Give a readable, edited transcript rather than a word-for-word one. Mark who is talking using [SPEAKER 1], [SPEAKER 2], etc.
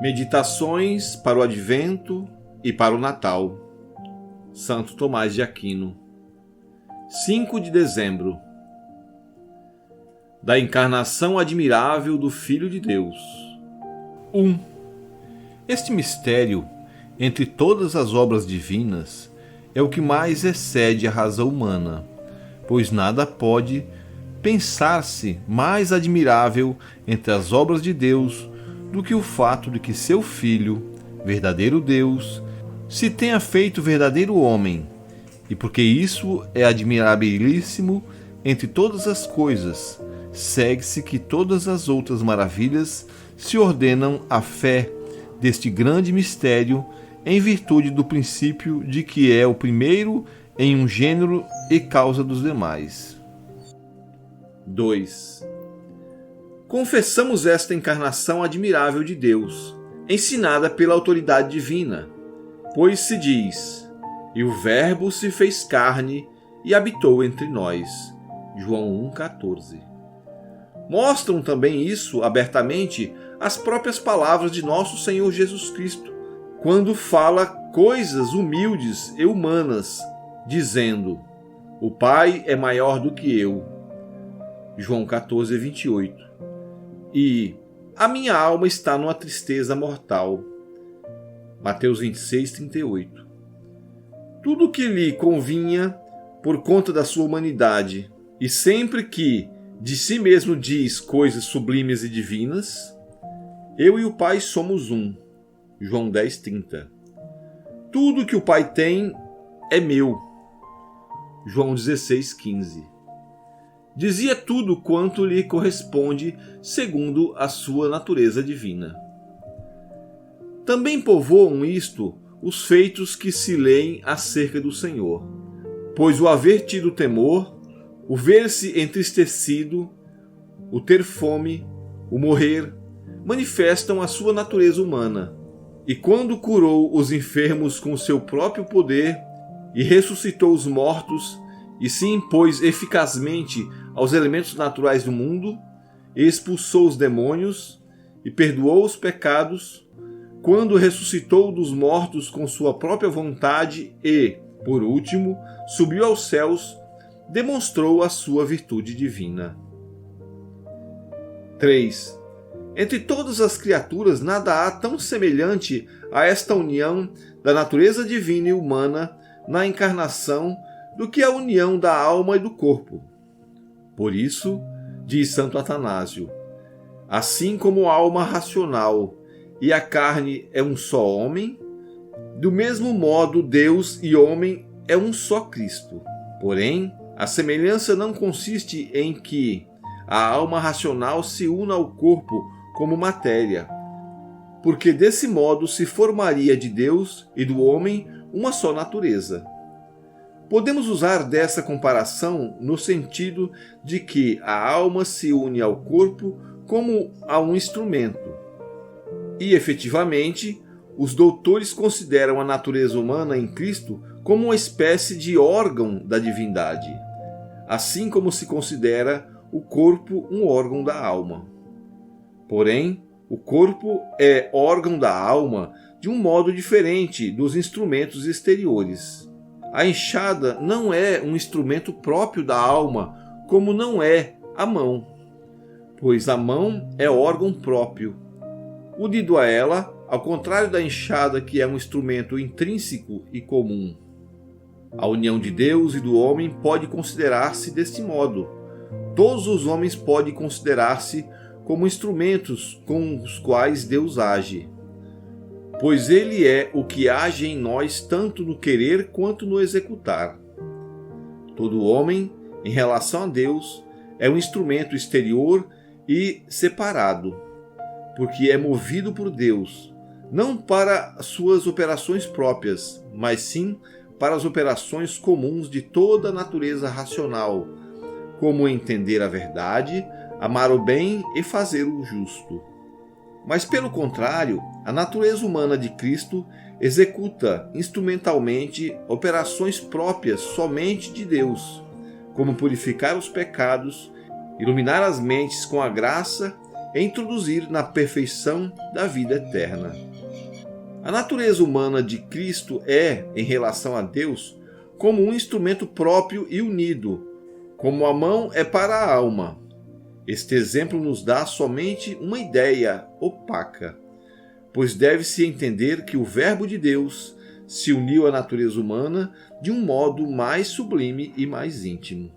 [SPEAKER 1] Meditações para o Advento e para o Natal. Santo Tomás de Aquino. 5 de dezembro. Da encarnação admirável do Filho de Deus. 1. Este mistério, entre todas as obras divinas, é o que mais excede a razão humana, pois nada pode pensar-se mais admirável entre as obras de Deus do que o fato de que seu Filho, verdadeiro Deus, se tenha feito verdadeiro homem, e porque isso é admirabilíssimo entre todas as coisas, segue-se que todas as outras maravilhas se ordenam à fé deste grande mistério, em virtude do princípio de que é o primeiro em um gênero e causa dos demais. 2. Confessamos esta encarnação admirável de Deus, ensinada pela autoridade divina, pois se diz: e o Verbo se fez carne e habitou entre nós. João 1,14. Mostram também isso abertamente as próprias palavras de nosso Senhor Jesus Cristo, quando fala coisas humildes e humanas, dizendo: o Pai é maior do que eu. João 14,28. E a minha alma está numa tristeza mortal. Mateus 26,38. Tudo o que lhe convinha por conta da sua humanidade, e sempre que de si mesmo diz coisas sublimes e divinas, eu e o Pai somos um. João 10,30. Tudo que o Pai tem é meu. João 16,15. Dizia tudo quanto lhe corresponde segundo a sua natureza divina. Também povoam isto os feitos que se leem acerca do Senhor, pois o haver tido temor, o ver-se entristecido, o ter fome, o morrer, manifestam a sua natureza humana. E quando curou os enfermos com seu próprio poder e ressuscitou os mortos e se impôs eficazmente aos elementos naturais do mundo, e expulsou os demônios e perdoou os pecados, quando ressuscitou dos mortos com sua própria vontade e, por último, subiu aos céus, demonstrou a sua virtude divina. 3. Entre todas as criaturas nada há tão semelhante a esta união da natureza divina e humana na encarnação do que a união da alma e do corpo. Por isso, diz Santo Atanásio, assim como a alma racional e a carne é um só homem, do mesmo modo Deus e homem é um só Cristo. Porém, a semelhança não consiste em que a alma racional se una ao corpo como matéria, porque desse modo se formaria de Deus e do homem uma só natureza. Podemos usar dessa comparação no sentido de que a alma se une ao corpo como a um instrumento. E, efetivamente, os doutores consideram a natureza humana em Cristo como uma espécie de órgão da divindade, assim como se considera o corpo um órgão da alma. Porém, o corpo é órgão da alma de um modo diferente dos instrumentos exteriores. A enxada não é um instrumento próprio da alma, como não é a mão, pois a mão é órgão próprio. Unido a ela, ao contrário da enxada, que é um instrumento intrínseco e comum. A união de Deus e do homem pode considerar-se deste modo. Todos os homens podem considerar-se como instrumentos com os quais Deus age, pois ele é o que age em nós tanto no querer quanto no executar. Todo homem, em relação a Deus, é um instrumento exterior e separado, porque é movido por Deus, não para suas operações próprias, mas sim para as operações comuns de toda a natureza racional, como entender a verdade, amar o bem e fazer o justo. Mas, pelo contrário, a natureza humana de Cristo executa instrumentalmente operações próprias somente de Deus, como purificar os pecados, iluminar as mentes com a graça e introduzir na perfeição da vida eterna. A natureza humana de Cristo é, em relação a Deus, como um instrumento próprio e unido, como a mão é para a alma. Este exemplo nos dá somente uma ideia opaca, pois deve-se entender que o Verbo de Deus se uniu à natureza humana de um modo mais sublime e mais íntimo.